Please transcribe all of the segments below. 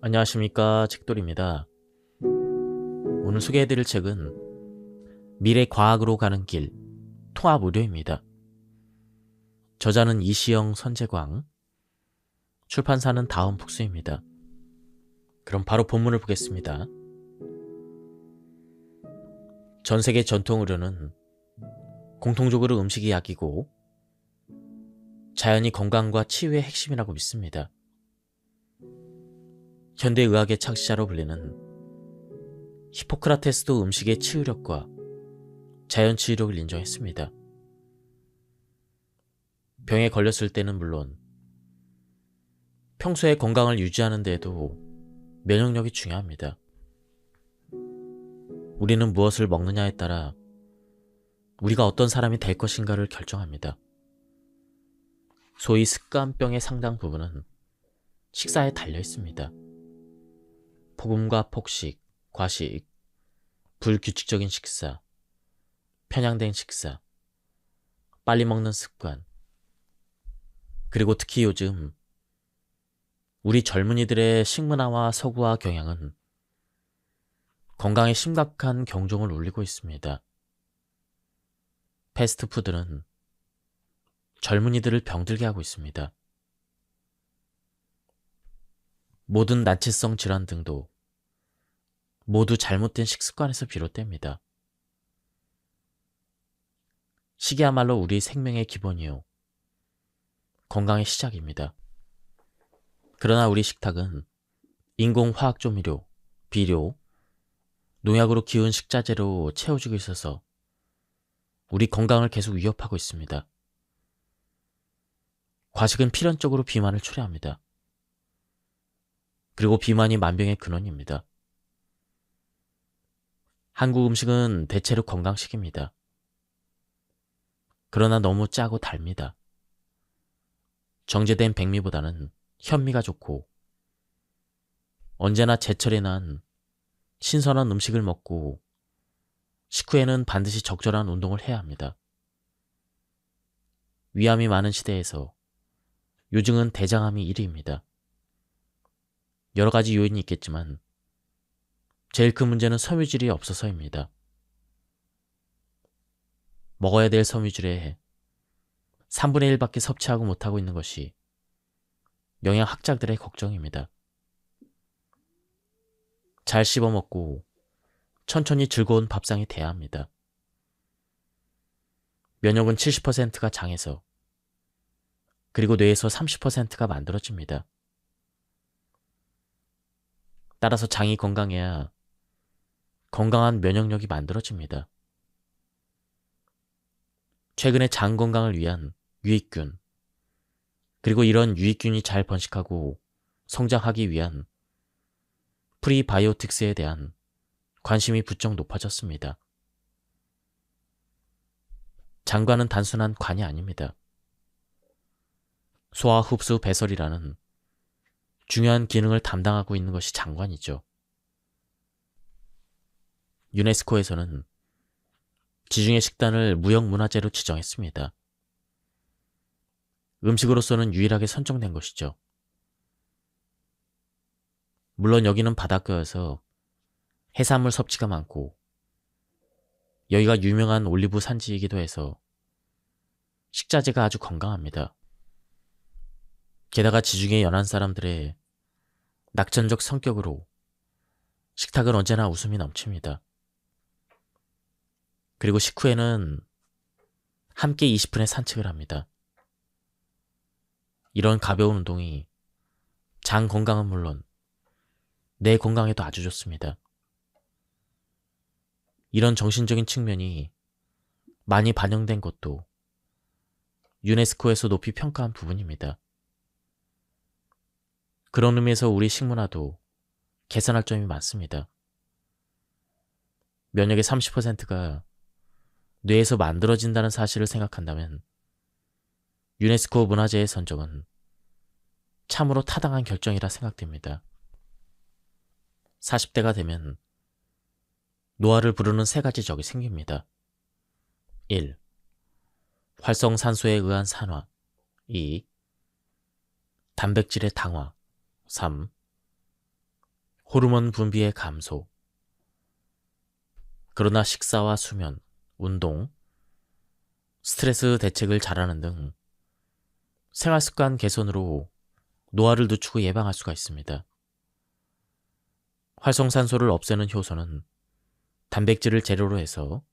안녕하십니까, 책돌입니다. 오늘 소개해드릴 책은 미래 과학으로 가는 길, 통합의료입니다. 저자는 이시영 선재광, 출판사는 다음북스입니다. 그럼 바로 본문을 보겠습니다. 전 세계 전통의료는 공통적으로 음식이 약이고 자연이 건강과 치유의 핵심이라고 믿습니다. 현대의학의 창시자로 불리는 히포크라테스도 음식의 치유력과 자연 치유력을 인정했습니다. 병에 걸렸을 때는 물론 평소에 건강을 유지하는 데에도 면역력이 중요합니다. 우리는 무엇을 먹느냐에 따라 우리가 어떤 사람이 될 것인가를 결정합니다. 소위 습관병의 상당 부분은 식사에 달려 있습니다. 폭음과 폭식, 과식, 불규칙적인 식사, 편향된 식사, 빨리 먹는 습관, 그리고 특히 요즘 우리 젊은이들의 식문화와 서구화 경향은 건강에 심각한 경종을 울리고 있습니다. 패스트푸드는 젊은이들을 병들게 하고 있습니다. 모든 난치성 질환 등도 모두 잘못된 식습관에서 비롯됩니다. 식이야말로 우리 생명의 기본이요, 건강의 시작입니다. 그러나 우리 식탁은 인공화학조미료, 비료, 농약으로 키운 식자재로 채워지고 있어서 우리 건강을 계속 위협하고 있습니다. 과식은 필연적으로 비만을 초래합니다. 그리고 비만이 만병의 근원입니다. 한국 음식은 대체로 건강식입니다. 그러나 너무 짜고 달니다. 정제된 백미보다는 현미가 좋고 언제나 제철에 난 신선한 음식을 먹고 식후에는 반드시 적절한 운동을 해야 합니다. 위암이 많은 시대에서 요즘은 대장암이 1위입니다. 여러 가지 요인이 있겠지만 제일 큰 문제는 섬유질이 없어서입니다. 먹어야 될 섬유질의 3분의 1밖에 섭취하고 못하고 있는 것이 영양학자들의 걱정입니다. 잘 씹어먹고 천천히 즐거운 밥상이 돼야 합니다. 면역은 70%가 장에서, 그리고 뇌에서 30%가 만들어집니다. 따라서 장이 건강해야 건강한 면역력이 만들어집니다. 최근에 장 건강을 위한 유익균, 그리고 이런 유익균이 잘 번식하고 성장하기 위한 프리바이오틱스에 대한 관심이 부쩍 높아졌습니다. 장관은 단순한 관이 아닙니다. 소화, 흡수, 배설이라는 중요한 기능을 담당하고 있는 것이 장관이죠. 유네스코에서는 지중해 식단을 무형문화재로 지정했습니다. 음식으로서는 유일하게 선정된 것이죠. 물론 여기는 바닷가여서 해산물 섭취가 많고 여기가 유명한 올리브 산지이기도 해서 식자재가 아주 건강합니다. 게다가 지중해 연안 사람들의 낙천적 성격으로 식탁은 언제나 웃음이 넘칩니다. 그리고 식후에는 함께 20분의 산책을 합니다. 이런 가벼운 운동이 장 건강은 물론 뇌 건강에도 아주 좋습니다. 이런 정신적인 측면이 많이 반영된 것도 유네스코에서 높이 평가한 부분입니다. 그런 의미에서 우리 식문화도 개선할 점이 많습니다. 면역의 30%가 뇌에서 만들어진다는 사실을 생각한다면 유네스코 문화재의 선정은 참으로 타당한 결정이라 생각됩니다. 40대가 되면 노화를 부르는 세 가지 적이 생깁니다. 1. 활성산소에 의한 산화. 2. 단백질의 당화. 3. 호르몬 분비의 감소, 그러나 식사와 수면, 운동, 스트레스 대책을 잘하는 등 생활습관 개선으로 노화를 늦추고 예방할 수가 있습니다. 활성산소를 없애는 효소는 단백질을 재료로 해서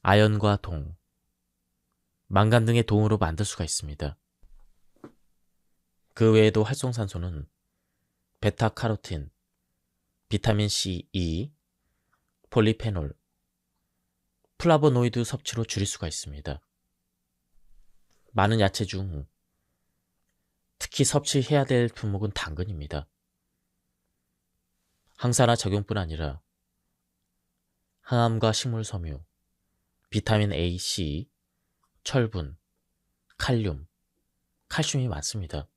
아연과 동, 망간 등의 동으로 만들 수가 있습니다. 그 외에도 활성산소는 베타카로틴, 비타민 C, E, 폴리페놀, 플라보노이드 섭취로 줄일 수가 있습니다. 많은 야채 중 특히 섭취해야 될 품목은 당근입니다. 항산화 작용뿐 아니라 항암과 식물섬유, 비타민 A, C, 철분, 칼륨, 칼슘이 많습니다.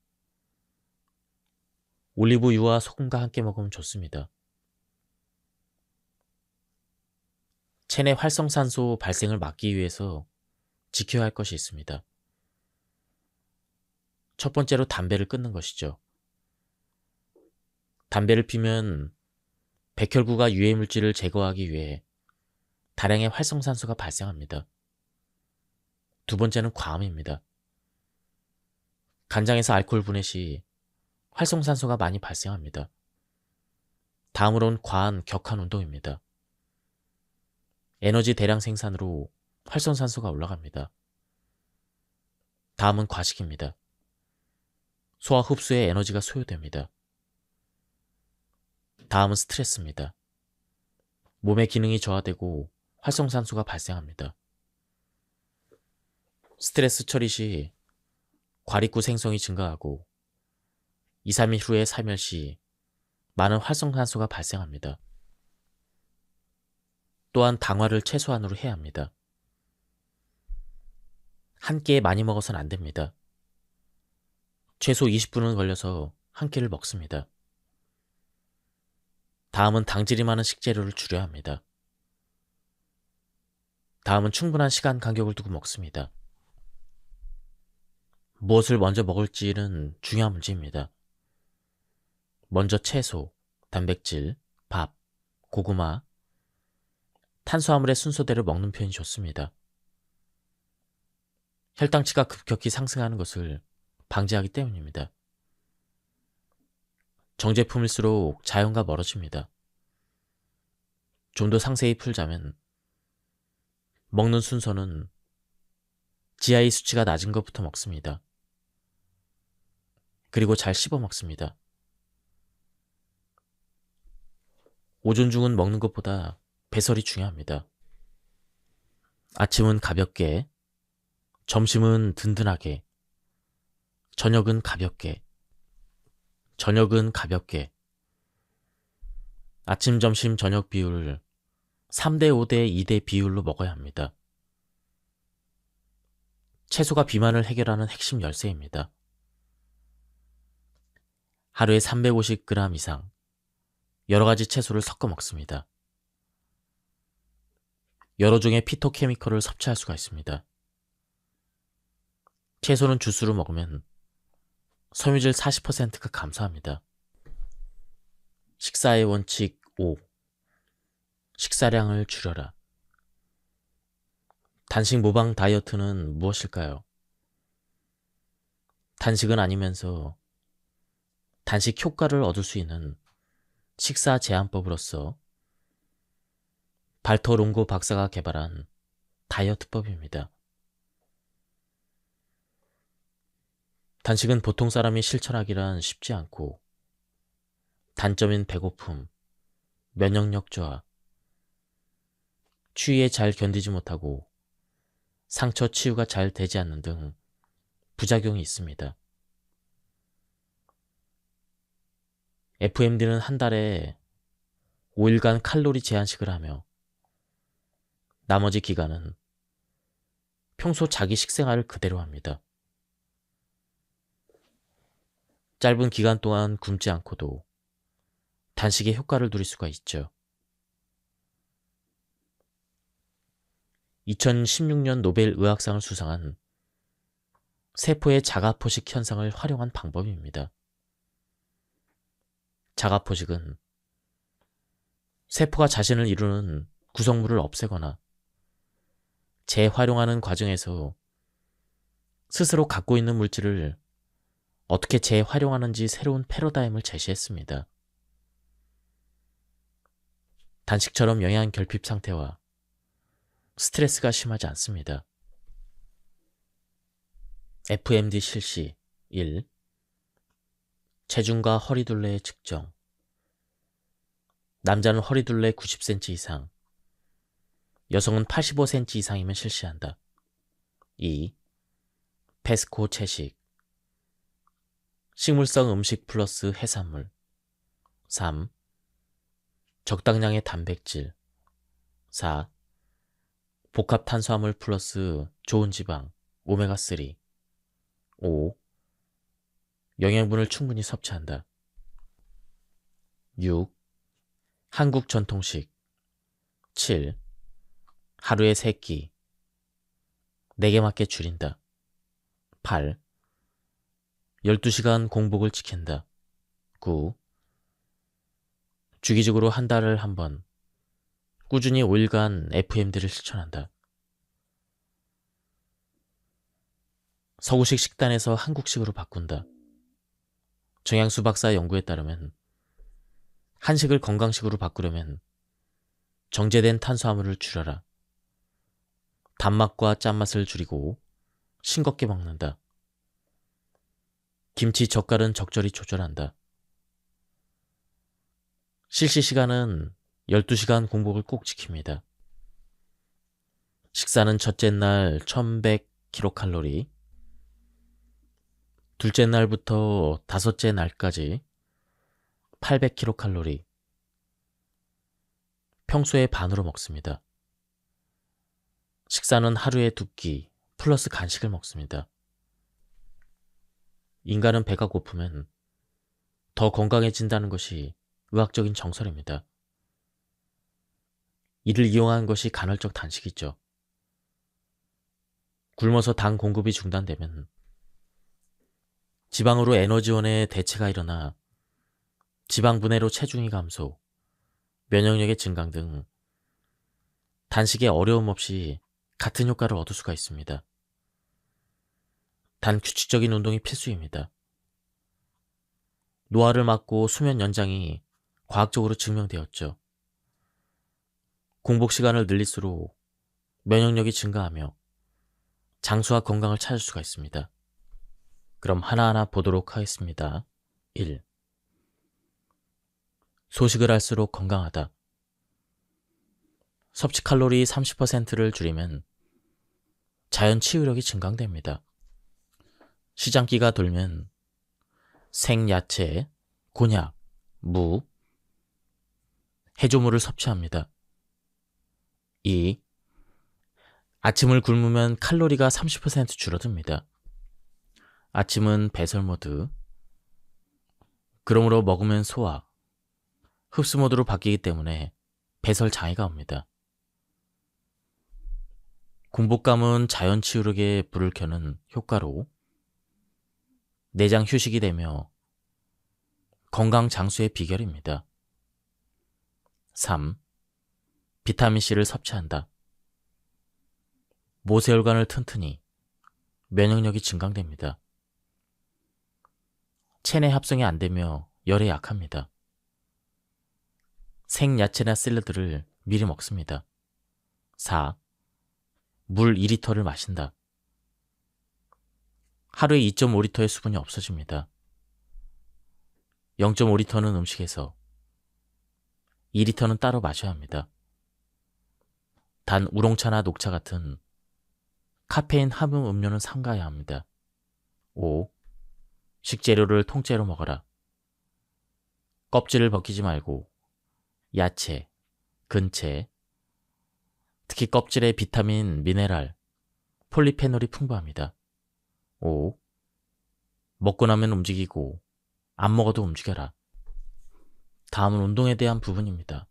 올리브유와 소금과 함께 먹으면 좋습니다. 체내 활성산소 발생을 막기 위해서 지켜야 할 것이 있습니다. 첫 번째로 담배를 끊는 것이죠. 담배를 피면 백혈구가 유해물질을 제거하기 위해 다량의 활성산소가 발생합니다. 두 번째는 과음입니다. 간장에서 알코올 분해 시 활성산소가 많이 발생합니다. 다음으로는 과한 격한 운동입니다. 에너지 대량 생산으로 활성산소가 올라갑니다. 다음은 과식입니다. 소화 흡수에 에너지가 소요됩니다. 다음은 스트레스입니다. 몸의 기능이 저하되고 활성산소가 발생합니다. 스트레스 처리 시 과립구 생성이 증가하고 2, 3일 후에 살멸 시 많은 활성산소가 발생합니다. 또한 당화를 최소한으로 해야 합니다. 한 끼에 많이 먹어서는 안 됩니다. 최소 20분은 걸려서 한 끼를 먹습니다. 다음은 당질이 많은 식재료를 줄여야 합니다. 다음은 충분한 시간 간격을 두고 먹습니다. 무엇을 먼저 먹을지는 중요한 문제입니다. 먼저 채소, 단백질, 밥, 고구마, 탄수화물의 순서대로 먹는 편이 좋습니다. 혈당치가 급격히 상승하는 것을 방지하기 때문입니다. 정제품일수록 자연과 멀어집니다. 좀 더 상세히 풀자면 먹는 순서는 GI 수치가 낮은 것부터 먹습니다. 그리고 잘 씹어 먹습니다. 오존 중은 먹는 것보다 배설이 중요합니다. 아침은 가볍게, 점심은 든든하게, 저녁은 가볍게, 아침, 점심, 저녁 비율을 3대 5대 2대 비율로 먹어야 합니다. 채소가 비만을 해결하는 핵심 열쇠입니다. 하루에 350g 이상 여러 가지 채소를 섞어 먹습니다. 여러 종의 피토케미컬을 섭취할 수가 있습니다. 채소는 주스로 먹으면 섬유질 40%가 감소합니다. 식사의 원칙 5. 식사량을 줄여라. 단식 모방 다이어트는 무엇일까요? 단식은 아니면서 단식 효과를 얻을 수 있는 식사 제한법으로서 발터 롱고 박사가 개발한 다이어트법입니다. 단식은 보통 사람이 실천하기란 쉽지 않고 단점인 배고픔, 면역력 저하, 추위에 잘 견디지 못하고 상처 치유가 잘 되지 않는 등 부작용이 있습니다. FMD는 한 달에 5일간 칼로리 제한식을 하며 나머지 기간은 평소 자기 식생활을 그대로 합니다. 짧은 기간 동안 굶지 않고도 단식의 효과를 누릴 수가 있죠. 2016년 노벨 의학상을 수상한 세포의 자가포식 현상을 활용한 방법입니다. 자가포식은 세포가 자신을 이루는 구성물을 없애거나 재활용하는 과정에서 스스로 갖고 있는 물질을 어떻게 재활용하는지 새로운 패러다임을 제시했습니다. 단식처럼 영양 결핍 상태와 스트레스가 심하지 않습니다. FMD 실시 1. 체중과 허리둘레의 측정. 남자는 허리둘레 90cm 이상, 여성은 85cm 이상이면 실시한다. 2. 페스코 채식. 식물성 음식 플러스 해산물. 3. 적당량의 단백질. 4. 복합 탄수화물 플러스 좋은 지방, 오메가3. 5. 영양분을 충분히 섭취한다. 6. 한국 전통식. 7. 하루에 3끼. 4개 맞게 줄인다. 8. 12시간 공복을 지킨다. 9. 주기적으로 한 달을 한 번, 꾸준히 5일간 FMD를 실천한다. 서구식 식단에서 한국식으로 바꾼다. 정양수 박사의 연구에 따르면 한식을 건강식으로 바꾸려면 정제된 탄수화물을 줄여라. 단맛과 짠맛을 줄이고 싱겁게 먹는다. 김치, 젓갈은 적절히 조절한다. 실시 시간은 12시간 공복을 꼭 지킵니다. 식사는 첫째 날 1100kcal, 둘째 날부터 다섯째 날까지 800kcal, 평소의 반으로 먹습니다. 식사는 하루에 2끼 플러스 간식을 먹습니다. 인간은 배가 고프면 더 건강해진다는 것이 의학적인 정설입니다. 이를 이용한 것이 간헐적 단식이죠. 굶어서 당 공급이 중단되면 지방으로 에너지원의 대체가 일어나 지방 분해로 체중이 감소, 면역력의 증강 등 단식에 어려움 없이 같은 효과를 얻을 수가 있습니다. 단 규칙적인 운동이 필수입니다. 노화를 막고 수면 연장이 과학적으로 증명되었죠. 공복 시간을 늘릴수록 면역력이 증가하며 장수와 건강을 찾을 수가 있습니다. 그럼 하나하나 보도록 하겠습니다. 1. 소식을 할수록 건강하다. 섭취 칼로리 30%를 줄이면 자연 치유력이 증강됩니다. 시장기가 돌면 생야채, 곤약, 무, 해조물을 섭취합니다. 2. 아침을 굶으면 칼로리가 30% 줄어듭니다. 아침은 배설 모드, 그러므로 먹으면 소화, 흡수 모드로 바뀌기 때문에 배설 장애가 옵니다. 공복감은 자연 치유력에 불을 켜는 효과로 내장 휴식이 되며 건강 장수의 비결입니다. 3. 비타민C를 섭취한다. 모세혈관을 튼튼히, 면역력이 증강됩니다. 체내 합성이 안 되며 열에 약합니다. 생야채나 샐러드를 미리 먹습니다. 4. 물 2리터를 마신다. 하루에 2.5리터의 수분이 없어집니다. 0.5리터는 음식에서, 2리터는 따로 마셔야 합니다. 단 우롱차나 녹차 같은 카페인 함유 음료는 삼가야 합니다. 5. 식재료를 통째로 먹어라. 껍질을 벗기지 말고 야채, 근채, 특히 껍질에 비타민, 미네랄, 폴리페놀이 풍부합니다. 5. 먹고 나면 움직이고 안 먹어도 움직여라. 다음은 운동에 대한 부분입니다.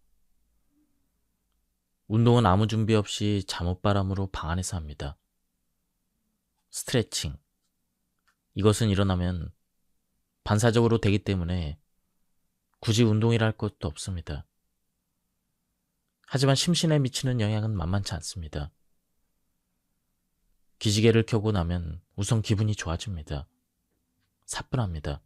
운동은 아무 준비 없이 잠옷바람으로 방 안에서 합니다. 스트레칭. 이것은 일어나면 반사적으로 되기 때문에 굳이 운동이라 할 것도 없습니다. 하지만 심신에 미치는 영향은 만만치 않습니다. 기지개를 켜고 나면 우선 기분이 좋아집니다. 사뿐합니다.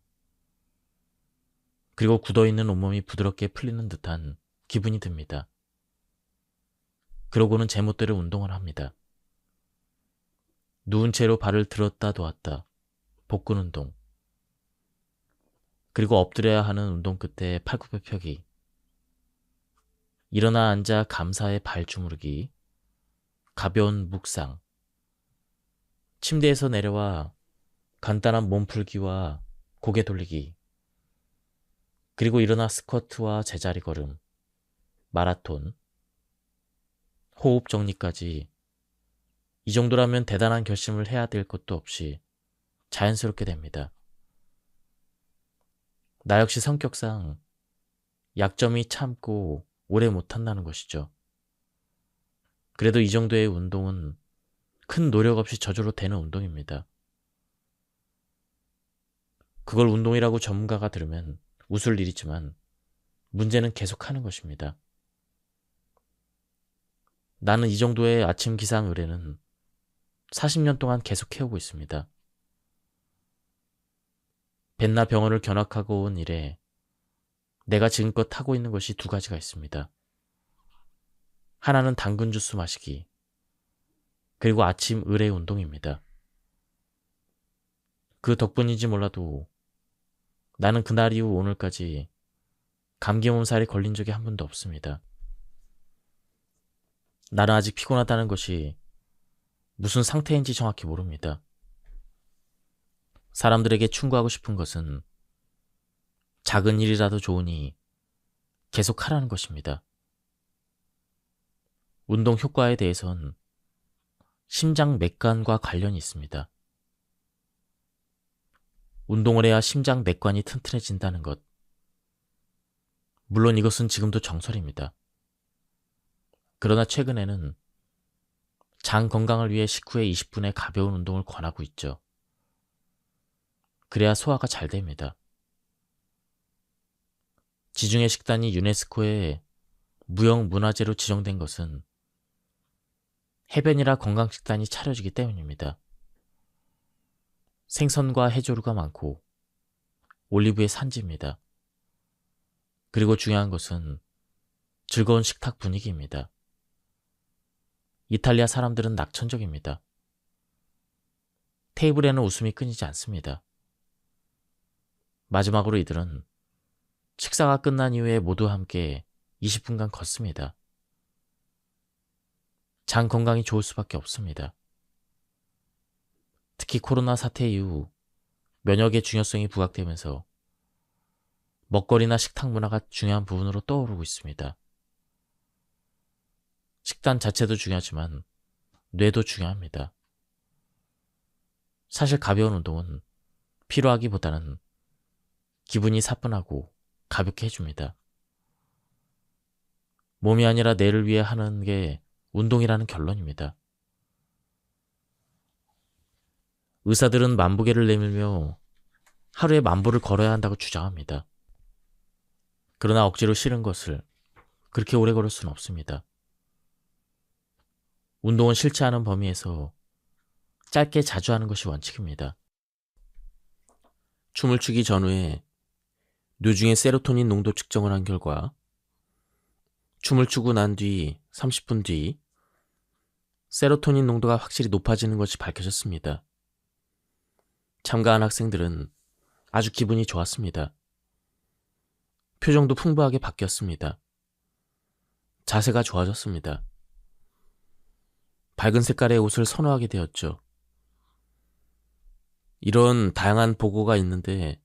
그리고 굳어있는 온몸이 부드럽게 풀리는 듯한 기분이 듭니다. 그러고는 제멋대로 운동을 합니다. 누운 채로 발을 들었다 놓았다, 복근 운동. 그리고 엎드려야 하는 운동 끝에 팔굽혀 펴기. 일어나 앉아 감사의 발 주무르기. 가벼운 묵상. 침대에서 내려와 간단한 몸풀기와 고개 돌리기. 그리고 일어나 스쿼트와 제자리 걸음, 마라톤, 호흡 정리까지. 이 정도라면 대단한 결심을 해야 될 것도 없이 자연스럽게 됩니다. 나 역시 성격상 약점이 참고 오래 못한다는 것이죠. 그래도 이 정도의 운동은 큰 노력 없이 저절로 되는 운동입니다. 그걸 운동이라고 전문가가 들으면 웃을 일이지만 문제는 계속하는 것입니다. 나는 이 정도의 아침 기상 의뢰는 40년 동안 계속 해오고 있습니다. 벤나 병원을 견학하고 온 이래 내가 지금껏 하고 있는 것이 두 가지가 있습니다. 하나는 당근 주스 마시기, 그리고 아침 의뢰 운동입니다. 그 덕분인지 몰라도 나는 그날 이후 오늘까지 감기 몸살이 걸린 적이 한 번도 없습니다. 나는 아직 피곤하다는 것이 무슨 상태인지 정확히 모릅니다. 사람들에게 충고하고 싶은 것은 작은 일이라도 좋으니 계속 하라는 것입니다. 운동 효과에 대해선 심장 맥관과 관련이 있습니다. 운동을 해야 심장 맥관이 튼튼해진다는 것. 물론 이것은 지금도 정설입니다. 그러나 최근에는 장 건강을 위해 식후에 20분의 가벼운 운동을 권하고 있죠. 그래야 소화가 잘 됩니다. 지중해 식단이 유네스코에 무형문화재로 지정된 것은 해변이라 건강식단이 차려지기 때문입니다. 생선과 해조류가 많고 올리브의 산지입니다. 그리고 중요한 것은 즐거운 식탁 분위기입니다. 이탈리아 사람들은 낙천적입니다. 테이블에는 웃음이 끊이지 않습니다. 마지막으로 이들은 식사가 끝난 이후에 모두 함께 20분간 걷습니다. 장 건강이 좋을 수밖에 없습니다. 특히 코로나 사태 이후 면역의 중요성이 부각되면서 먹거리나 식탁 문화가 중요한 부분으로 떠오르고 있습니다. 식단 자체도 중요하지만 뇌도 중요합니다. 사실 가벼운 운동은 필요하기보다는 기분이 사뿐하고 가볍게 해줍니다. 몸이 아니라 뇌를 위해 하는 게 운동이라는 결론입니다. 의사들은 만보계를 내밀며 하루에 10,000보를 걸어야 한다고 주장합니다. 그러나 억지로 싫은 것을 그렇게 오래 걸을 수는 없습니다. 운동은 싫지 않은 범위에서 짧게 자주 하는 것이 원칙입니다. 춤을 추기 전후에 뇌중의 세로토닌 농도 측정을 한 결과 춤을 추고 난 뒤 30분 뒤 세로토닌 농도가 확실히 높아지는 것이 밝혀졌습니다. 참가한 학생들은 아주 기분이 좋았습니다. 표정도 풍부하게 바뀌었습니다. 자세가 좋아졌습니다. 밝은 색깔의 옷을 선호하게 되었죠. 이런 다양한 보고가 있는데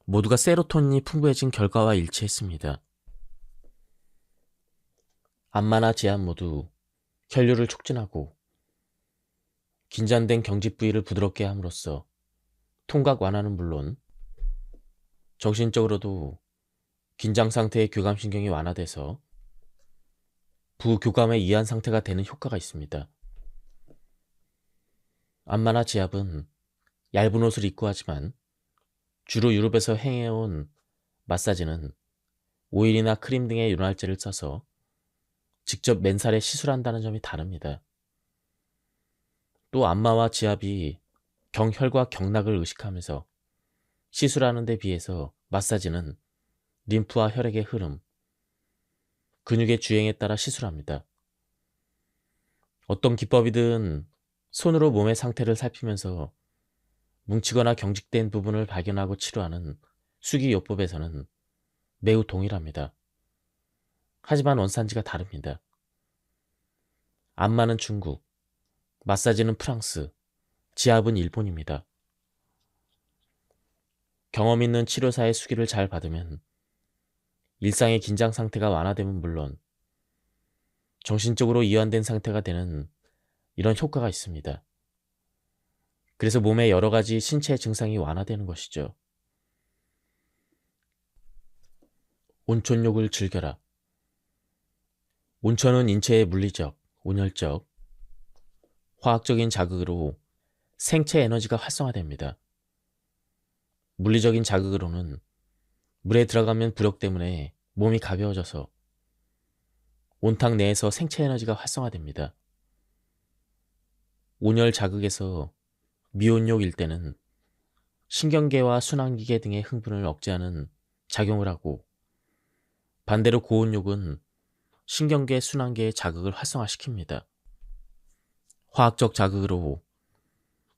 모두가 세로토닌이 풍부해진 결과와 일치했습니다. 안마나 지압 모두 혈류를 촉진하고 긴장된 경직 부위를 부드럽게 함으로써 통각 완화는 물론 정신적으로도 긴장 상태의 교감신경이 완화돼서 부교감의 이한 상태가 되는 효과가 있습니다. 안마나 지압은 얇은 옷을 입고 하지만 주로 유럽에서 행해온 마사지는 오일이나 크림 등의 윤활제를 써서 직접 맨살에 시술한다는 점이 다릅니다. 또 안마와 지압이 경혈과 경락을 의식하면서 시술하는 데 비해서 마사지는 림프와 혈액의 흐름, 근육의 주행에 따라 시술합니다. 어떤 기법이든 손으로 몸의 상태를 살피면서 뭉치거나 경직된 부분을 발견하고 치료하는 수기요법에서는 매우 동일합니다. 하지만 원산지가 다릅니다. 안마는 중국, 마사지는 프랑스, 지압은 일본입니다. 경험 있는 치료사의 수기를 잘 받으면 일상의 긴장 상태가 완화되면 물론 정신적으로 이완된 상태가 되는 이런 효과가 있습니다. 그래서 몸의 여러 가지 신체 증상이 완화되는 것이죠. 온천욕을 즐겨라. 온천은 인체의 물리적, 온열적, 화학적인 자극으로 생체 에너지가 활성화됩니다. 물리적인 자극으로는 물에 들어가면 부력 때문에 몸이 가벼워져서 온탕 내에서 생체 에너지가 활성화됩니다. 온열 자극에서 미온욕일 때는 신경계와 순환기계 등의 흥분을 억제하는 작용을 하고, 반대로 고온욕은 신경계, 순환계의 자극을 활성화시킵니다. 화학적 자극으로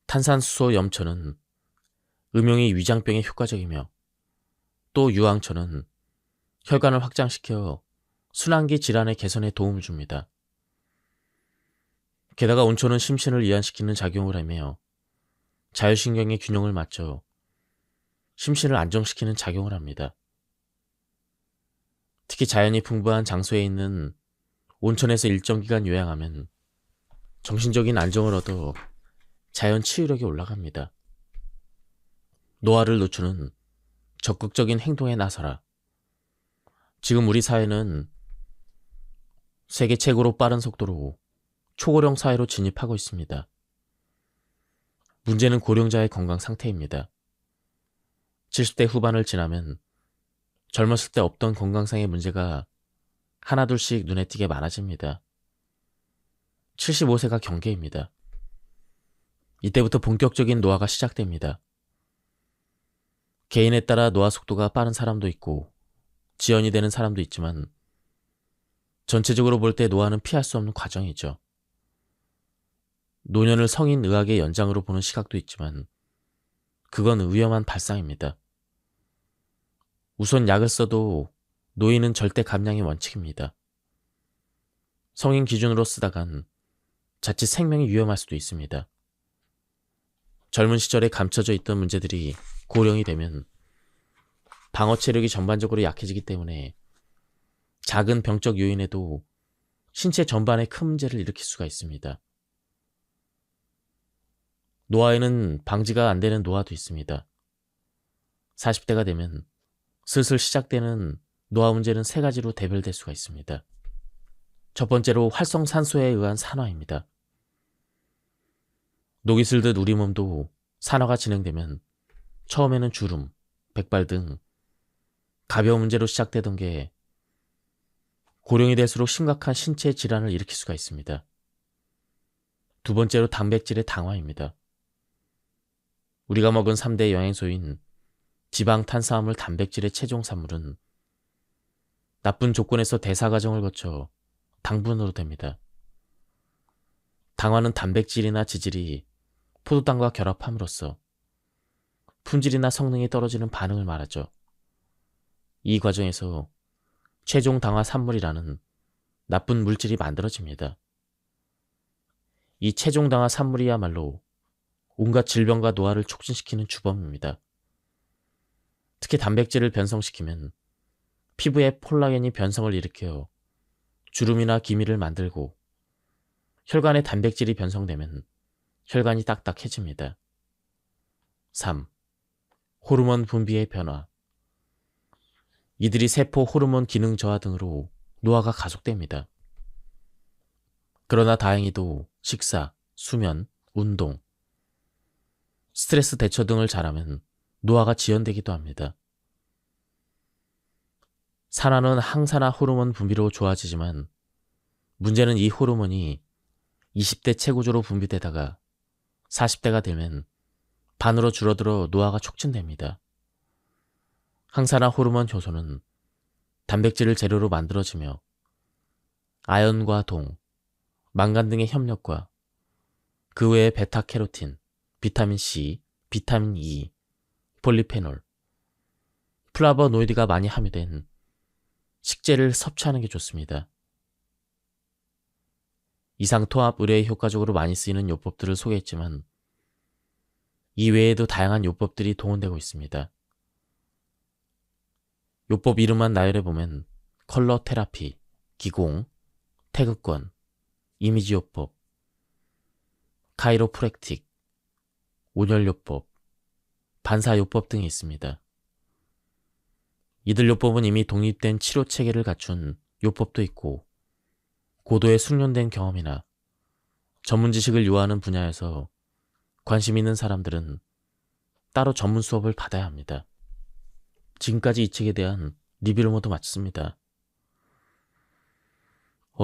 탄산수소 염초는 음용이 위장병에 효과적이며, 또 유황초는 혈관을 확장시켜 순환기 질환의 개선에 도움을 줍니다. 게다가 온천은 심신을 이완시키는 작용을 하며 자율신경의 균형을 맞춰 심신을 안정시키는 작용을 합니다. 특히 자연이 풍부한 장소에 있는 온천에서 일정 기간 요양하면 정신적인 안정을 얻어 자연 치유력이 올라갑니다. 노화를 늦추는 적극적인 행동에 나서라. 지금 우리 사회는 세계 최고로 빠른 속도로 초고령 사회로 진입하고 있습니다. 문제는 고령자의 건강 상태입니다. 70대 후반을 지나면 젊었을 때 없던 건강상의 문제가 하나둘씩 눈에 띄게 많아집니다. 75세가 경계입니다. 이때부터 본격적인 노화가 시작됩니다. 개인에 따라 노화 속도가 빠른 사람도 있고 지연이 되는 사람도 있지만 전체적으로 볼 때 노화는 피할 수 없는 과정이죠. 노년을 성인 의학의 연장으로 보는 시각도 있지만 그건 위험한 발상입니다. 우선 약을 써도 노인은 절대 감량의 원칙입니다. 성인 기준으로 쓰다간 자칫 생명이 위험할 수도 있습니다. 젊은 시절에 감춰져 있던 문제들이 고령이 되면 방어 체력이 전반적으로 약해지기 때문에 작은 병적 요인에도 신체 전반에 큰 문제를 일으킬 수가 있습니다. 노화에는 방지가 안 되는 노화도 있습니다. 40대가 되면 슬슬 시작되는 노화 문제는 세 가지로 대별될 수가 있습니다. 첫 번째로 활성산소에 의한 산화입니다. 녹이 슬듯 우리 몸도 산화가 진행되면 처음에는 주름, 백발 등 가벼운 문제로 시작되던 게 고령이 될수록 심각한 신체 질환을 일으킬 수가 있습니다. 두 번째로 단백질의 당화입니다. 우리가 먹은 3대 영양소인 지방, 탄수화물, 단백질의 최종산물은 나쁜 조건에서 대사 과정을 거쳐 당분으로 됩니다. 당화는 단백질이나 지질이 포도당과 결합함으로써 품질이나 성능이 떨어지는 반응을 말하죠. 이 과정에서 최종 당화 산물이라는 나쁜 물질이 만들어집니다. 이 최종 당화 산물이야말로 온갖 질병과 노화를 촉진시키는 주범입니다. 특히 단백질을 변성시키면 피부에 콜라겐이 변성을 일으켜 주름이나 기미를 만들고, 혈관에 단백질이 변성되면 혈관이 딱딱해집니다. 3. 호르몬 분비의 변화. 이들이 세포 호르몬 기능 저하 등으로 노화가 가속됩니다. 그러나 다행히도 식사, 수면, 운동, 스트레스 대처 등을 잘하면 노화가 지연되기도 합니다. 산화는 항산화 호르몬 분비로 좋아지지만 문제는 이 호르몬이 20대 최고조로 분비되다가 40대가 되면 반으로 줄어들어 노화가 촉진됩니다. 항산화 호르몬 효소는 단백질을 재료로 만들어지며 아연과 동, 망간 등의 협력과 그 외에 베타캐로틴, 비타민 C, 비타민 E, 폴리페놀, 플라보노이드가 많이 함유된 식재를 섭취하는 게 좋습니다. 이상 통합 의료에 효과적으로 많이 쓰이는 요법들을 소개했지만 이 외에도 다양한 요법들이 동원되고 있습니다. 요법 이름만 나열해보면 컬러 테라피, 기공, 태극권, 이미지 요법, 카이로프랙틱, 온열요법, 반사요법 등이 있습니다. 이들 요법은 이미 독립된 치료 체계를 갖춘 요법도 있고 고도의 숙련된 경험이나 전문 지식을 요하는 분야에서 관심 있는 사람들은 따로 전문 수업을 받아야 합니다. 지금까지 이 책에 대한 리뷰를 모두 마쳤습니다.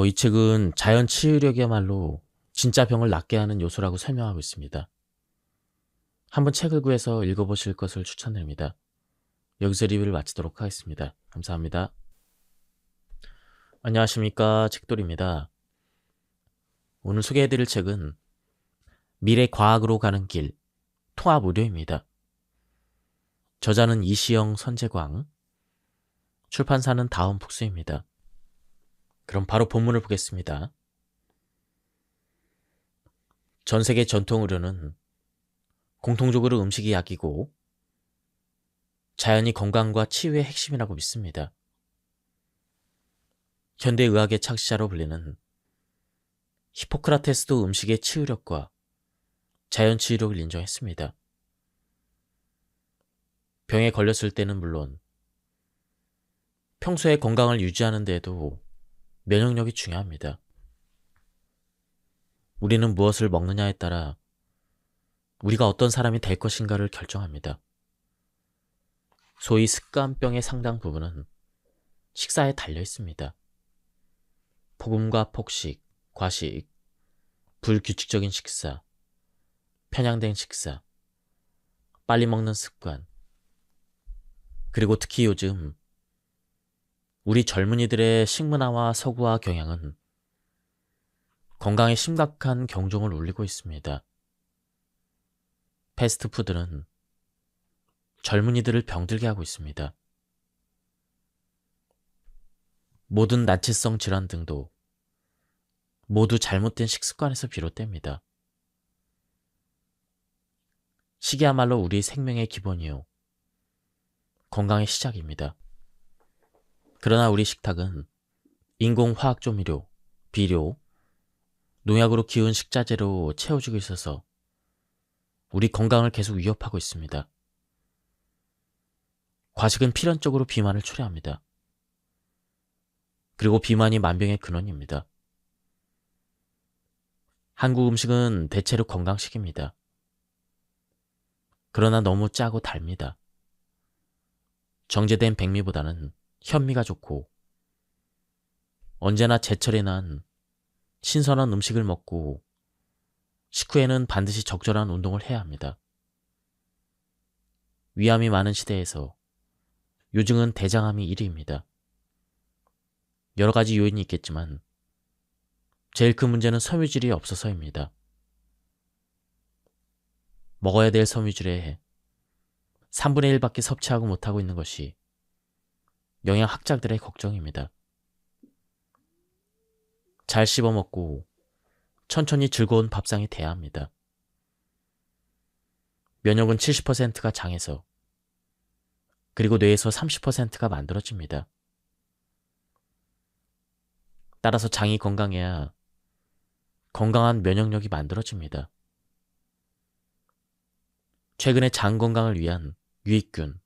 이 책은 자연 치유력이야말로 진짜 병을 낫게 하는 요소라고 설명하고 있습니다. 한번 책을 구해서 읽어보실 것을 추천드립니다. 여기서 리뷰를 마치도록 하겠습니다. 감사합니다. 안녕하십니까, 책돌이입니다. 오늘 소개해드릴 책은 미래 과학으로 가는 길, 통합의료입니다. 저자는 이시영 선재광, 출판사는 다음북스입니다. 그럼 바로 본문을 보겠습니다. 전 세계 전통 의료는 공통적으로 음식이 약이고 자연이 건강과 치유의 핵심이라고 믿습니다. 현대의학의 창시자로 불리는 히포크라테스도 음식의 치유력과 자연 치유력을 인정했습니다. 병에 걸렸을 때는 물론 평소에 건강을 유지하는 데에도 면역력이 중요합니다. 우리는 무엇을 먹느냐에 따라 우리가 어떤 사람이 될 것인가를 결정합니다. 소위 습관병의 상당 부분은 식사에 달려 있습니다. 폭음과 폭식, 과식, 불규칙적인 식사, 편향된 식사, 빨리 먹는 습관, 그리고 특히 요즘 우리 젊은이들의 식문화와 서구화 경향은 건강에 심각한 경종을 울리고 있습니다. 패스트푸드는 젊은이들을 병들게 하고 있습니다. 모든 난치성 질환 등도 모두 잘못된 식습관에서 비롯됩니다. 식이야말로 우리 생명의 기본이요, 건강의 시작입니다. 그러나 우리 식탁은 인공화학조미료, 비료, 농약으로 키운 식자재로 채워지고 있어서 우리 건강을 계속 위협하고 있습니다. 과식은 필연적으로 비만을 초래합니다. 그리고 비만이 만병의 근원입니다. 한국 음식은 대체로 건강식입니다. 그러나 너무 짜고 달니다. 정제된 백미보다는 현미가 좋고 언제나 제철에 난 신선한 음식을 먹고 식후에는 반드시 적절한 운동을 해야 합니다. 위암이 많은 시대에서 요즘은 대장암이 1위입니다. 여러 가지 요인이 있겠지만 제일 큰 문제는 섬유질이 없어서입니다. 먹어야 될 섬유질의 3분의 1밖에 섭취하고 못하고 있는 것이 영양학자들의 걱정입니다. 잘 씹어먹고 천천히 즐거운 밥상이 돼야 합니다. 면역은 70%가 장에서, 그리고 뇌에서 30%가 만들어집니다. 따라서 장이 건강해야 건강한 면역력이 만들어집니다. 최근에 장 건강을 위한 유익균,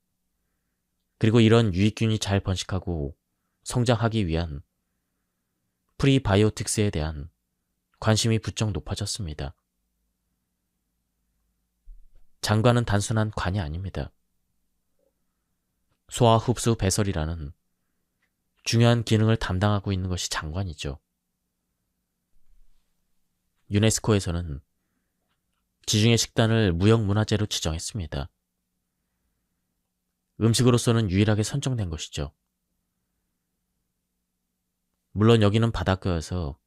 그리고 이런 유익균이 잘 번식하고 성장하기 위한 프리바이오틱스에 대한 관심이 부쩍 높아졌습니다. 장관은 단순한 관이 아닙니다. 소화 흡수 배설이라는 중요한 기능을 담당하고 있는 것이 장관이죠. 유네스코에서는 지중해 식단을 무형문화재로 지정했습니다. 음식으로서는 유일하게 선정된 것이죠. 물론 여기는 바닷가여서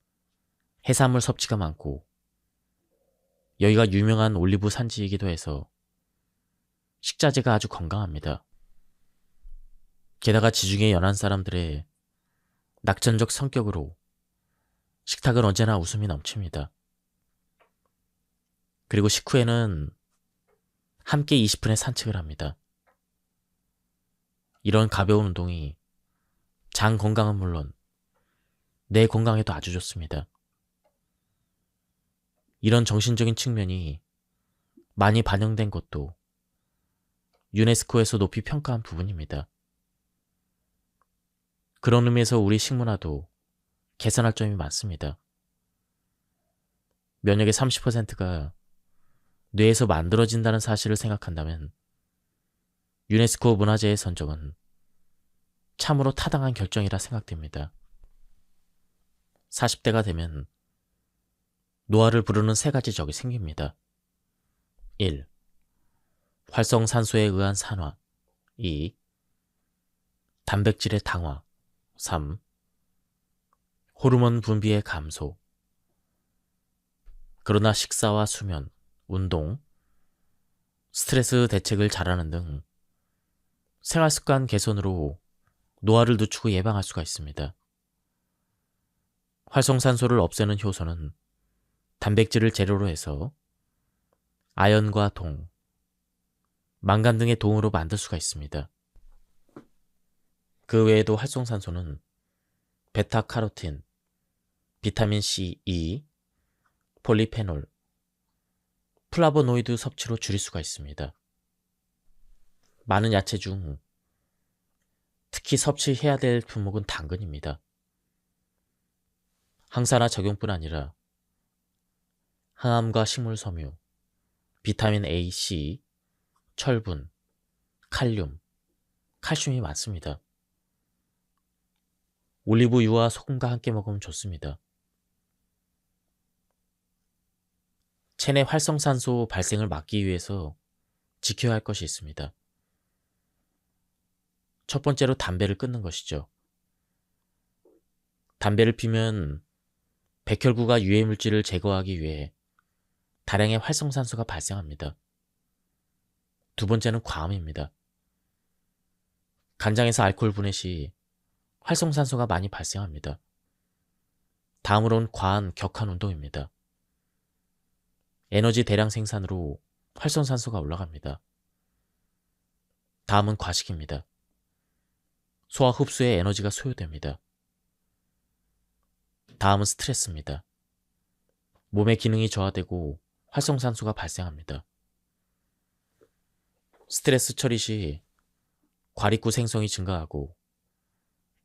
해산물 섭취가 많고 여기가 유명한 올리브 산지이기도 해서 식자재가 아주 건강합니다. 게다가 지중해 연안 사람들의 낙천적 성격으로 식탁은 언제나 웃음이 넘칩니다. 그리고 식후에는 함께 20분의 산책을 합니다. 이런 가벼운 운동이 장 건강은 물론 뇌 건강에도 아주 좋습니다. 이런 정신적인 측면이 많이 반영된 것도 유네스코에서 높이 평가한 부분입니다. 그런 의미에서 우리 식문화도 개선할 점이 많습니다. 면역의 30%가 뇌에서 만들어진다는 사실을 생각한다면 유네스코 문화재의 선정은 참으로 타당한 결정이라 생각됩니다. 40대가 되면 노화를 부르는 세 가지 적이 생깁니다. 1. 활성산소에 의한 산화. 2. 단백질의 당화. 3. 호르몬 분비의 감소. 그러나 식사와 수면, 운동, 스트레스 대책을 잘하는 등 생활습관 개선으로 노화를 늦추고 예방할 수가 있습니다. 활성산소를 없애는 효소는 단백질을 재료로 해서 아연과 동, 망간 등의 동으로 만들 수가 있습니다. 그 외에도 활성산소는 베타카로틴, 비타민 C, E, 폴리페놀, 플라보노이드 섭취로 줄일 수가 있습니다. 많은 야채 중 특히 섭취해야 될 품목은 당근입니다. 항산화 작용뿐 아니라 항암과 식물섬유, 비타민 A, C, 철분, 칼륨, 칼슘이 많습니다. 올리브유와 소금과 함께 먹으면 좋습니다. 체내 활성산소 발생을 막기 위해서 지켜야 할 것이 있습니다. 첫 번째로 담배를 끊는 것이죠. 담배를 피면 백혈구가 유해물질을 제거하기 위해 다량의 활성산소가 발생합니다. 두 번째는 과음입니다. 간장에서 알코올 분해 시 활성산소가 많이 발생합니다. 다음으로는 과한 격한 운동입니다. 에너지 대량 생산으로 활성산소가 올라갑니다. 다음은 과식입니다. 소화 흡수에 에너지가 소요됩니다. 다음은 스트레스입니다. 몸의 기능이 저하되고 활성산소가 발생합니다. 스트레스 처리 시 과립구 생성이 증가하고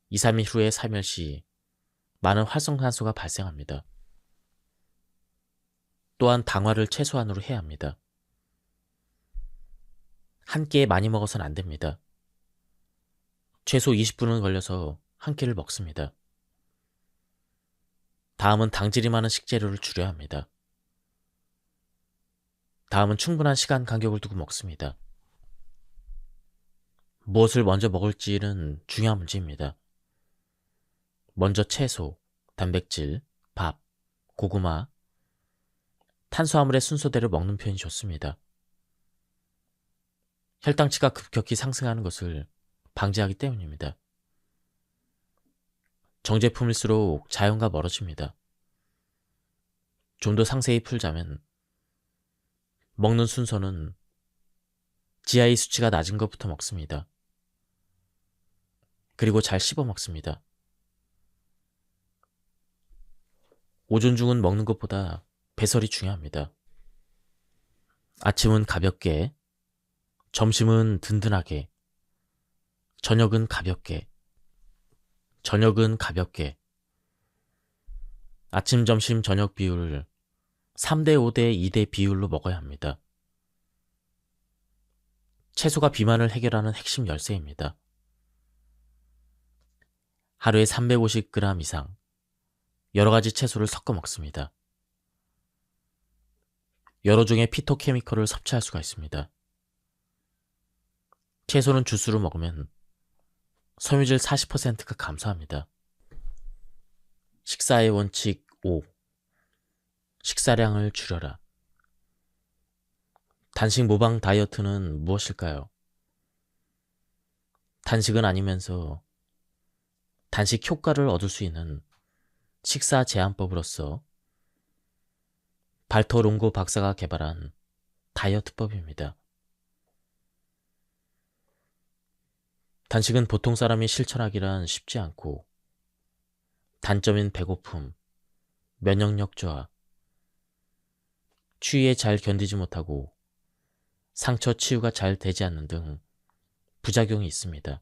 2, 3일 후에 사멸 시 많은 활성산소가 발생합니다. 또한 당화를 최소한으로 해야 합니다. 한 끼에 많이 먹어서는 안 됩니다. 최소 20분은 걸려서 한 끼를 먹습니다. 다음은 당질이 많은 식재료를 줄여야 합니다. 다음은 충분한 시간 간격을 두고 먹습니다. 무엇을 먼저 먹을지는 중요한 문제입니다. 먼저 채소, 단백질, 밥, 고구마, 탄수화물의 순서대로 먹는 편이 좋습니다. 혈당치가 급격히 상승하는 것을 방지하기 때문입니다. 정제품일수록 자연과 멀어집니다. 좀 더 상세히 풀자면 먹는 순서는 GI 수치가 낮은 것부터 먹습니다. 그리고 잘 씹어 먹습니다. 오존 중은 먹는 것보다 배설이 중요합니다. 아침은 가볍게, 점심은 든든하게, 저녁은 가볍게, 아침, 점심, 저녁 비율을 3대 5대 2대 비율로 먹어야 합니다. 채소가 비만을 해결하는 핵심 열쇠입니다. 하루에 350g 이상 여러 가지 채소를 섞어 먹습니다. 여러 종의 피토케미컬을 섭취할 수가 있습니다. 채소는 주스로 먹으면 섬유질 40%가 감소합니다. 식사의 원칙 5. 식사량을 줄여라. 단식 모방 다이어트는 무엇일까요? 단식은 아니면서 단식 효과를 얻을 수 있는 식사 제한법으로서 발터 롱고 박사가 개발한 다이어트법입니다. 단식은 보통 사람이 실천하기란 쉽지 않고 단점인 배고픔, 면역력 저하, 추위에 잘 견디지 못하고 상처 치유가 잘 되지 않는 등 부작용이 있습니다.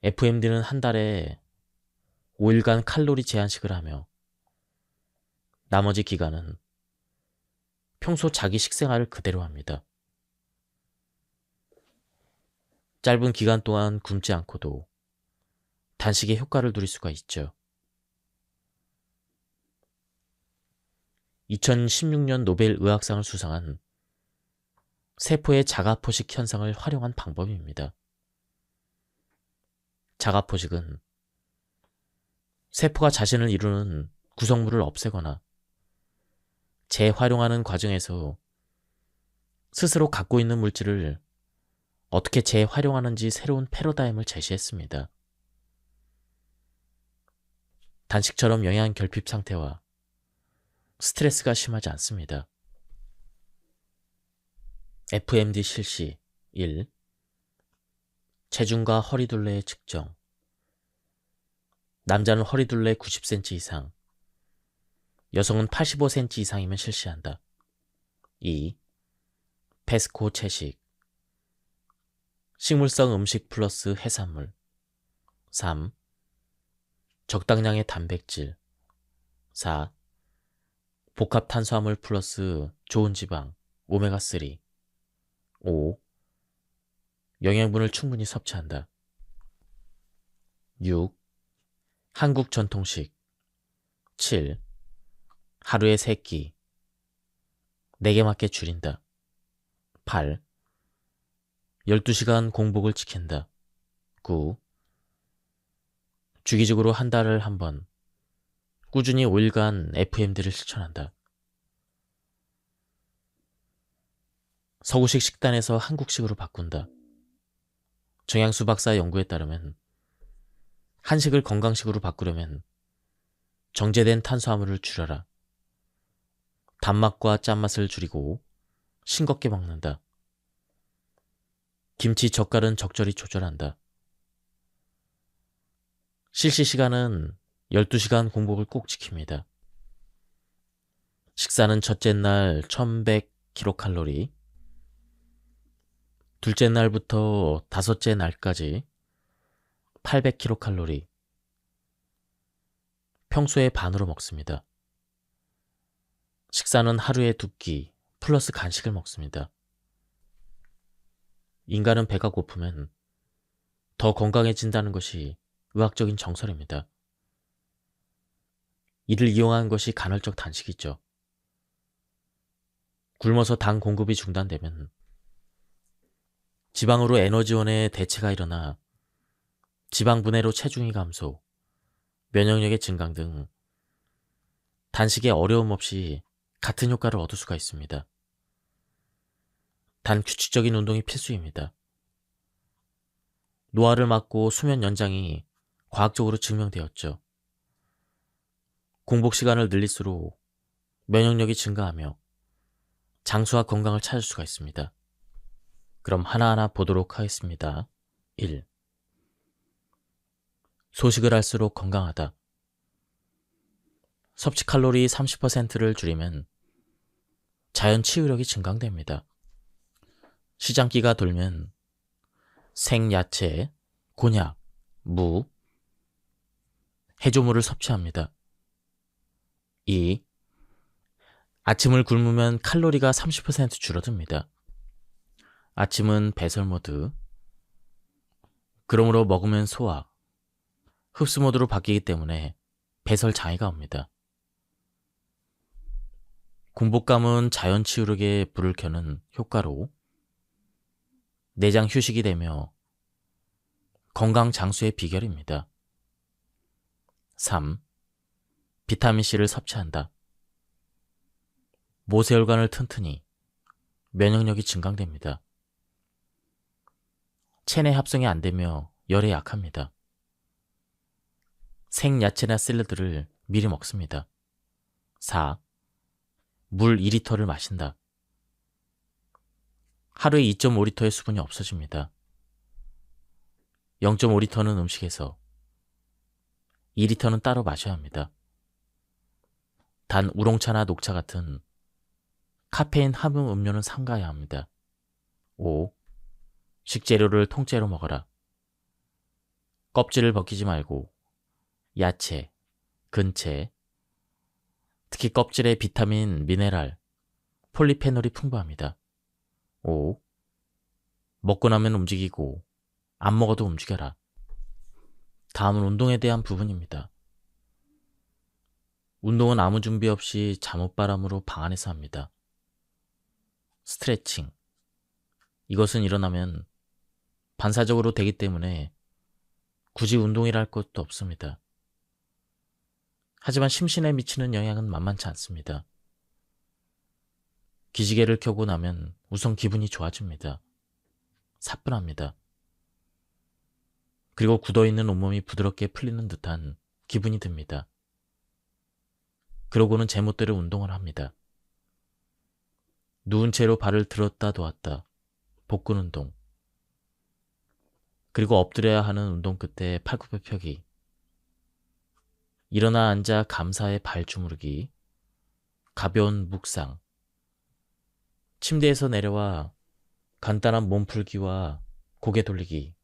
FMD는 한 달에 5일간 칼로리 제한식을 하며 나머지 기간은 평소 자기 식생활을 그대로 합니다. 짧은 기간 동안 굶지 않고도 단식의 효과를 누릴 수가 있죠. 2016년 노벨 의학상을 수상한 세포의 자가포식 현상을 활용한 방법입니다. 자가포식은 세포가 자신을 이루는 구성물을 없애거나 재활용하는 과정에서 스스로 갖고 있는 물질을 어떻게 재활용하는지 새로운 패러다임을 제시했습니다. 단식처럼 영양 결핍 상태와 스트레스가 심하지 않습니다. FMD 실시 1. 체중과 허리둘레의 측정. 남자는 허리둘레 90cm 이상, 여성은 85cm 이상이면 실시한다. 2. 페스코 채식. 식물성 음식 플러스 해산물. 3. 적당량의 단백질. 4. 복합 탄수화물 플러스 좋은 지방, 오메가3. 5. 영양분을 충분히 섭취한다. 6. 한국 전통식. 7. 하루에 3끼. 4개 맞게 줄인다. 8. 12시간 공복을 지킨다. 9. 주기적으로 한 달을 한 번, 꾸준히 5일간 FMD를 실천한다. 서구식 식단에서 한국식으로 바꾼다. 정양수 박사 연구에 따르면 한식을 건강식으로 바꾸려면 정제된 탄수화물을 줄여라. 단맛과 짠맛을 줄이고 싱겁게 먹는다. 김치, 젓갈은 적절히 조절한다. 실시 시간은 12시간 공복을 꼭 지킵니다. 식사는 첫째 날 1100kcal, 둘째 날부터 다섯째 날까지 800kcal, 평소의 반으로 먹습니다. 식사는 하루에 2끼 플러스 간식을 먹습니다. 인간은 배가 고프면 더 건강해진다는 것이 의학적인 정설입니다. 이를 이용한 것이 간헐적 단식이죠. 굶어서 당 공급이 중단되면 지방으로 에너지원의 대체가 일어나 지방 분해로 체중이 감소, 면역력의 증강 등 단식에 어려움 없이 같은 효과를 얻을 수가 있습니다. 단 규칙적인 운동이 필수입니다. 노화를 막고 수면 연장이 과학적으로 증명되었죠. 공복 시간을 늘릴수록 면역력이 증가하며 장수와 건강을 찾을 수가 있습니다. 그럼 하나하나 보도록 하겠습니다. 1. 소식을 할수록 건강하다. 섭취 칼로리 30%를 줄이면 자연 치유력이 증강됩니다. 시장기가 돌면 생야채, 곤약, 무, 해조물을 섭취합니다. 2. 아침을 굶으면 칼로리가 30% 줄어듭니다. 아침은 배설 모드, 그러므로 먹으면 소화, 흡수 모드로 바뀌기 때문에 배설 장애가 옵니다. 공복감은 자연 치유력에 불을 켜는 효과로 내장 휴식이 되며 건강 장수의 비결입니다. 3. 비타민C를 섭취한다. 모세혈관을 튼튼히, 면역력이 증강됩니다. 체내 합성이 안 되며 열에 약합니다. 생야채나 샐러드를 미리 먹습니다. 4. 물 2리터를 마신다. 하루에 2.5리터의 수분이 없어집니다. 0.5리터는 음식에서, 2리터는 따로 마셔야 합니다. 단 우롱차나 녹차 같은 카페인 함유 음료는 삼가야 합니다. 5. 식재료를 통째로 먹어라. 껍질을 벗기지 말고 야채, 근채, 특히 껍질에 비타민, 미네랄, 폴리페놀이 풍부합니다. 5. 먹고 나면 움직이고 안 먹어도 움직여라. 다음은 운동에 대한 부분입니다. 운동은 아무 준비 없이 잠옷바람으로 방 안에서 합니다. 스트레칭. 이것은 일어나면 반사적으로 되기 때문에 굳이 운동이라 할 것도 없습니다. 하지만 심신에 미치는 영향은 만만치 않습니다. 기지개를 켜고 나면 우선 기분이 좋아집니다. 사뿐합니다. 그리고 굳어있는 온몸이 부드럽게 풀리는 듯한 기분이 듭니다. 그러고는 제멋대로 운동을 합니다. 누운 채로 발을 들었다 놓았다, 복근 운동. 그리고 엎드려야 하는 운동 끝에 팔굽혀 펴기. 일어나 앉아 감사의 발 주무르기, 가벼운 묵상. 침대에서 내려와 간단한 몸풀기와 고개 돌리기.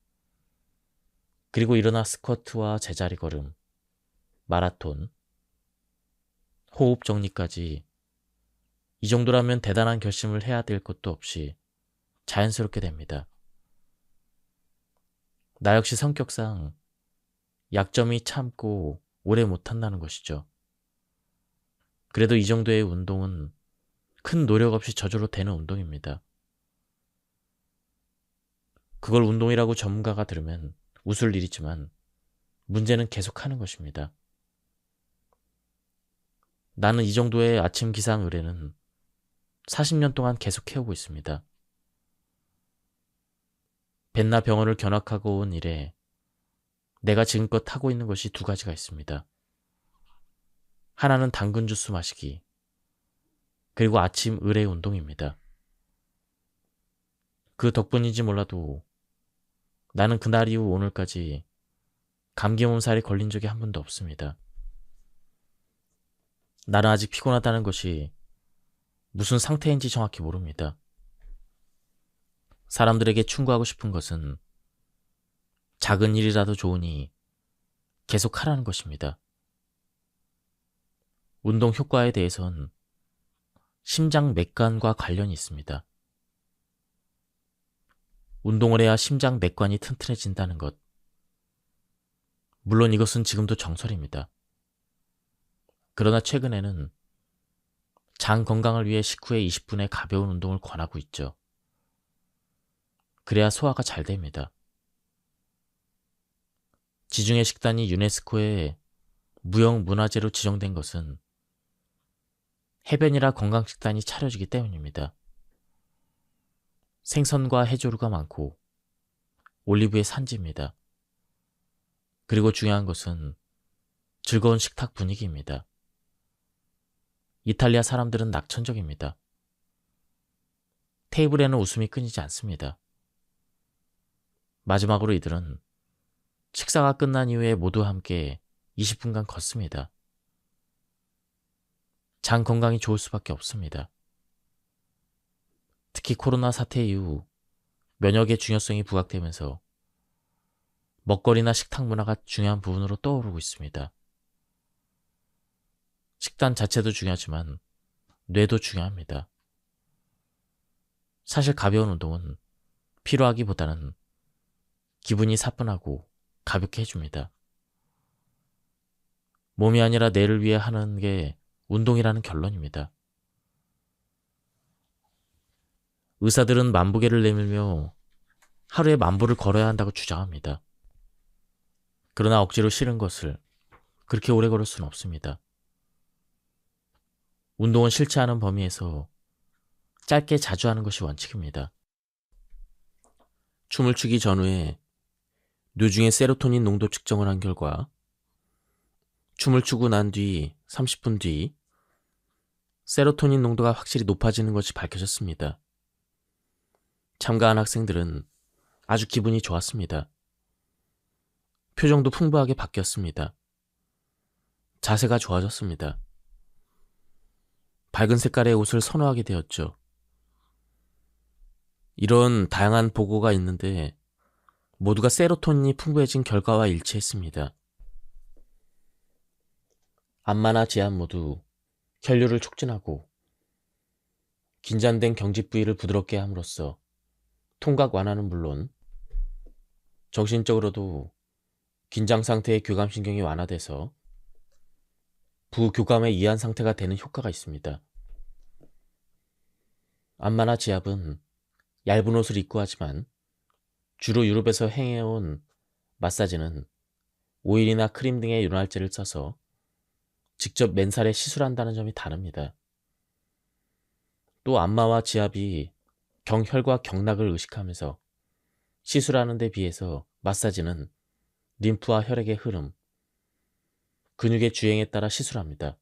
그리고 일어나 스쿼트와 제자리 걸음, 마라톤, 호흡 정리까지 이 정도라면 대단한 결심을 해야 될 것도 없이 자연스럽게 됩니다. 나 역시 성격상 약점이 참고 오래 못한다는 것이죠. 그래도 이 정도의 운동은 큰 노력 없이 저절로 되는 운동입니다. 그걸 운동이라고 전문가가 들으면 웃을 일이지만 문제는 계속하는 것입니다. 나는 이 정도의 아침 기상 의뢰는 40년 동안 계속 해오고 있습니다. 벤나 병원을 견학하고 온 이래 내가 지금껏 하고 있는 것이 두 가지가 있습니다. 하나는 당근 주스 마시기, 그리고 아침 의뢰 운동입니다. 그 덕분인지 몰라도 나는 그날 이후 오늘까지 감기 몸살이 걸린 적이 한 번도 없습니다. 나는 아직 피곤하다는 것이 무슨 상태인지 정확히 모릅니다. 사람들에게 충고하고 싶은 것은 작은 일이라도 좋으니 계속 하라는 것입니다. 운동 효과에 대해선 심장 맥관과 관련이 있습니다. 운동을 해야 심장 맥관이 튼튼해진다는 것. 물론 이것은 지금도 정설입니다. 그러나 최근에는 장 건강을 위해 식후에 20분의 가벼운 운동을 권하고 있죠. 그래야 소화가 잘 됩니다. 지중해 식단이 유네스코에 무형문화재로 지정된 것은 해변이라 건강식단이 차려지기 때문입니다. 생선과 해조류가 많고 올리브의 산지입니다. 그리고 중요한 것은 즐거운 식탁 분위기입니다. 이탈리아 사람들은 낙천적입니다. 테이블에는 웃음이 끊이지 않습니다. 마지막으로 이들은 식사가 끝난 이후에 모두 함께 20분간 걷습니다. 장 건강이 좋을 수밖에 없습니다. 특히 코로나 사태 이후 면역의 중요성이 부각되면서 먹거리나 식탁 문화가 중요한 부분으로 떠오르고 있습니다. 식단 자체도 중요하지만 뇌도 중요합니다. 사실 가벼운 운동은 필요하기보다는 기분이 사뿐하고 가볍게 해줍니다. 몸이 아니라 뇌를 위해 하는 게 운동이라는 결론입니다. 의사들은 만보계를 내밀며 하루에 10,000보를 걸어야 한다고 주장합니다. 그러나 억지로 싫은 것을 그렇게 오래 걸을 수는 없습니다. 운동은 싫지 않은 범위에서 짧게 자주 하는 것이 원칙입니다. 춤을 추기 전후에 뇌중의 세로토닌 농도 측정을 한 결과 춤을 추고 난 뒤 30분 뒤 세로토닌 농도가 확실히 높아지는 것이 밝혀졌습니다. 참가한 학생들은 아주 기분이 좋았습니다. 표정도 풍부하게 바뀌었습니다. 자세가 좋아졌습니다. 밝은 색깔의 옷을 선호하게 되었죠. 이런 다양한 보고가 있는데 모두가 세로토닌이 풍부해진 결과와 일치했습니다. 안마나 지압 모두 혈류를 촉진하고 긴장된 경직 부위를 부드럽게 함으로써 통각 완화는 물론 정신적으로도 긴장 상태의 교감신경이 완화돼서 부교감의 이한 상태가 되는 효과가 있습니다. 안마나 지압은 얇은 옷을 입고 하지만 주로 유럽에서 행해온 마사지는 오일이나 크림 등의 윤활제를 써서 직접 맨살에 시술한다는 점이 다릅니다. 또 안마와 지압이 경혈과 경락을 의식하면서 시술하는 데 비해서 마사지는 림프와 혈액의 흐름, 근육의 주행에 따라 시술합니다.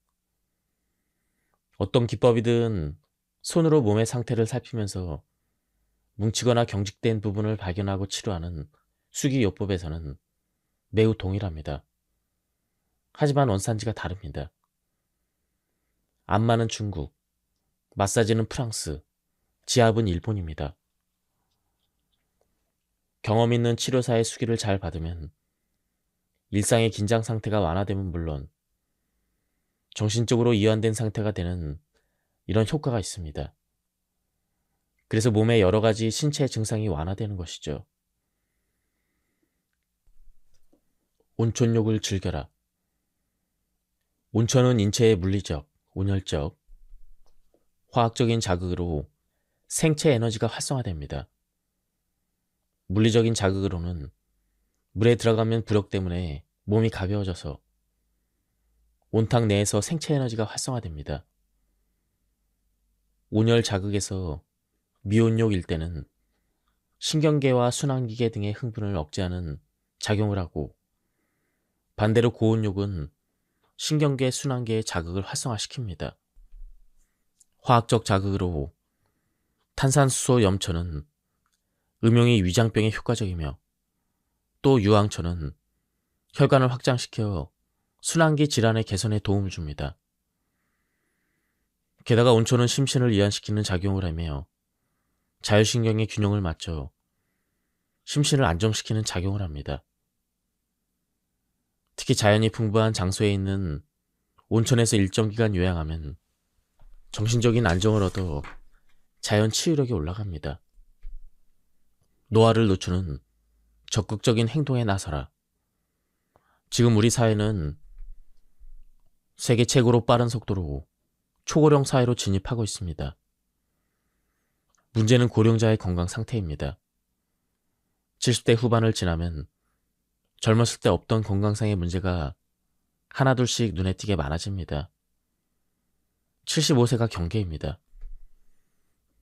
어떤 기법이든 손으로 몸의 상태를 살피면서 뭉치거나 경직된 부분을 발견하고 치료하는 수기요법에서는 매우 동일합니다. 하지만 원산지가 다릅니다. 안마는 중국, 마사지는 프랑스, 지압은 일본입니다. 경험 있는 치료사의 수기를 잘 받으면 일상의 긴장 상태가 완화되면 물론 정신적으로 이완된 상태가 되는 이런 효과가 있습니다. 그래서 몸의 여러 가지 신체 증상이 완화되는 것이죠. 온천욕을 즐겨라. 온천은 인체의 물리적, 온열적, 화학적인 자극으로 생체 에너지가 활성화됩니다. 물리적인 자극으로는 물에 들어가면 부력 때문에 몸이 가벼워져서 온탕 내에서 생체 에너지가 활성화됩니다. 온열 자극에서 미온욕일 때는 신경계와 순환기계 등의 흥분을 억제하는 작용을 하고 반대로 고온욕은 신경계, 순환계의 자극을 활성화시킵니다. 화학적 자극으로 탄산수소 염초는 음용이 위장병에 효과적이며 또 유황초는 혈관을 확장시켜 순환기 질환의 개선에 도움을 줍니다. 게다가 온초는 심신을 이완시키는 작용을 하며 자율신경의 균형을 맞춰 심신을 안정시키는 작용을 합니다. 특히 자연이 풍부한 장소에 있는 온천에서 일정 기간 요양하면 정신적인 안정을 얻어 자연 치유력이 올라갑니다. 노화를 늦추는 적극적인 행동에 나서라. 지금 우리 사회는 세계 최고로 빠른 속도로 초고령 사회로 진입하고 있습니다. 문제는 고령자의 건강 상태입니다. 70대 후반을 지나면 젊었을 때 없던 건강상의 문제가 하나둘씩 눈에 띄게 많아집니다. 75세가 경계입니다.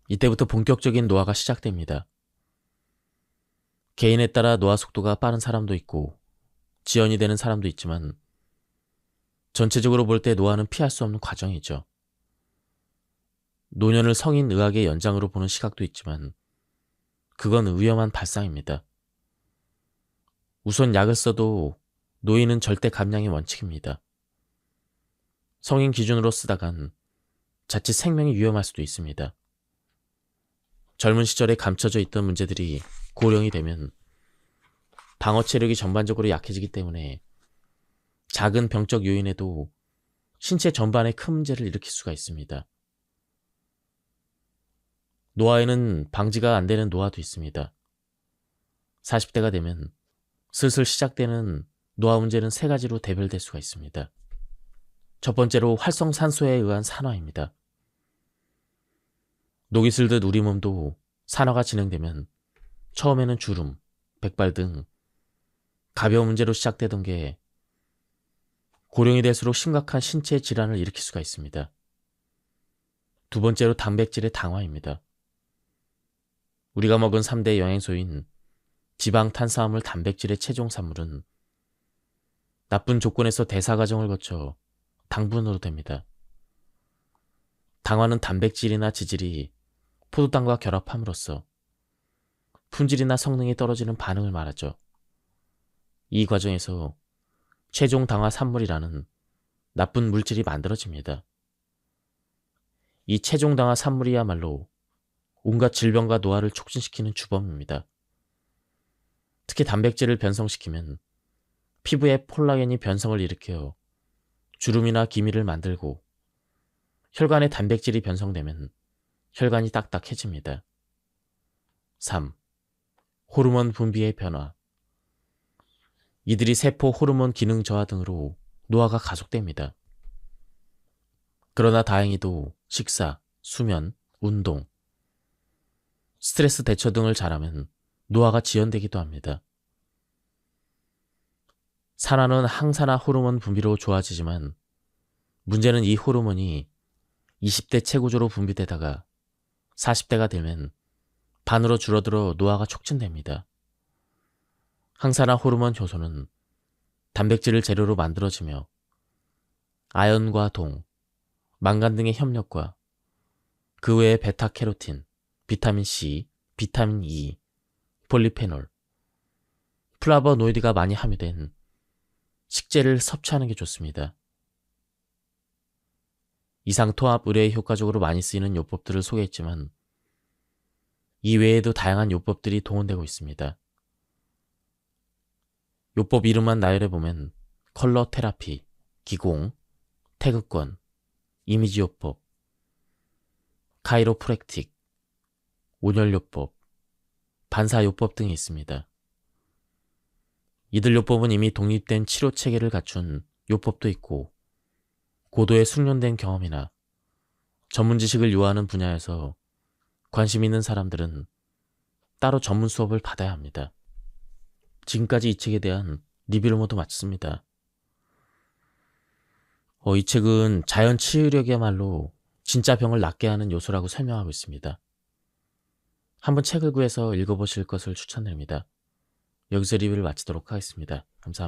이때부터 본격적인 노화가 시작됩니다. 개인에 따라 노화 속도가 빠른 사람도 있고 지연이 되는 사람도 있지만 전체적으로 볼 때 노화는 피할 수 없는 과정이죠. 노년을 성인 의학의 연장으로 보는 시각도 있지만 그건 위험한 발상입니다. 우선 약을 써도 노인은 절대 감량의 원칙입니다. 성인 기준으로 쓰다간 자칫 생명이 위험할 수도 있습니다. 젊은 시절에 감춰져 있던 문제들이 고령이 되면 방어 체력이 전반적으로 약해지기 때문에 작은 병적 요인에도 신체 전반에 큰 문제를 일으킬 수가 있습니다. 노화에는 방지가 안 되는 노화도 있습니다. 40대가 되면 슬슬 시작되는 노화 문제는 세 가지로 대별될 수가 있습니다. 첫 번째로 활성산소에 의한 산화입니다. 녹이 슬듯 우리 몸도 산화가 진행되면 처음에는 주름, 백발 등 가벼운 문제로 시작되던 게 고령이 될수록 심각한 신체 질환을 일으킬 수가 있습니다. 두 번째로 단백질의 당화입니다. 우리가 먹은 3대 영양소인 지방, 탄수화물, 단백질의 최종 산물은 나쁜 조건에서 대사 과정을 거쳐 당분으로 됩니다. 당화는 단백질이나 지질이 포도당과 결합함으로써 품질이나 성능이 떨어지는 반응을 말하죠. 이 과정에서 최종 당화 산물이라는 나쁜 물질이 만들어집니다. 이 최종 당화 산물이야말로 온갖 질병과 노화를 촉진시키는 주범입니다. 특히 단백질을 변성시키면 피부에 콜라겐이 변성을 일으켜 주름이나 기미를 만들고 혈관에 단백질이 변성되면 혈관이 딱딱해집니다. 3. 호르몬 분비의 변화. 이들이 세포 호르몬 기능 저하 등으로 노화가 가속됩니다. 그러나 다행히도 식사, 수면, 운동, 스트레스 대처 등을 잘하면 노화가 지연되기도 합니다. 산화는 항산화 호르몬 분비로 좋아지지만 문제는 이 호르몬이 20대 최고조로 분비되다가 40대가 되면 반으로 줄어들어 노화가 촉진됩니다. 항산화 호르몬 효소는 단백질을 재료로 만들어지며 아연과 동, 망간 등의 협력과 그 외에 베타캐로틴, 비타민 C, 비타민 E, 폴리페놀, 플라보노이드가 많이 함유된 식재를 섭취하는 게 좋습니다. 이상 통합 의료에 효과적으로 많이 쓰이는 요법들을 소개했지만 이 외에도 다양한 요법들이 동원되고 있습니다. 요법 이름만 나열해보면 컬러 테라피, 기공, 태극권, 이미지 요법, 카이로프랙틱, 온열 요법, 반사 요법 등이 있습니다. 이들 요법은 이미 독립된 치료 체계를 갖춘 요법도 있고 고도의 숙련된 경험이나 전문 지식을 요하는 분야에서 관심 있는 사람들은 따로 전문 수업을 받아야 합니다. 지금까지 이 책에 대한 리뷰를 모두 마쳤습니다. 이 책은 자연 치유력이야말로 진짜 병을 낫게 하는 요소라고 설명하고 있습니다. 한번 책을 구해서 읽어보실 것을 추천드립니다. 여기서 리뷰를 마치도록 하겠습니다. 감사합니다.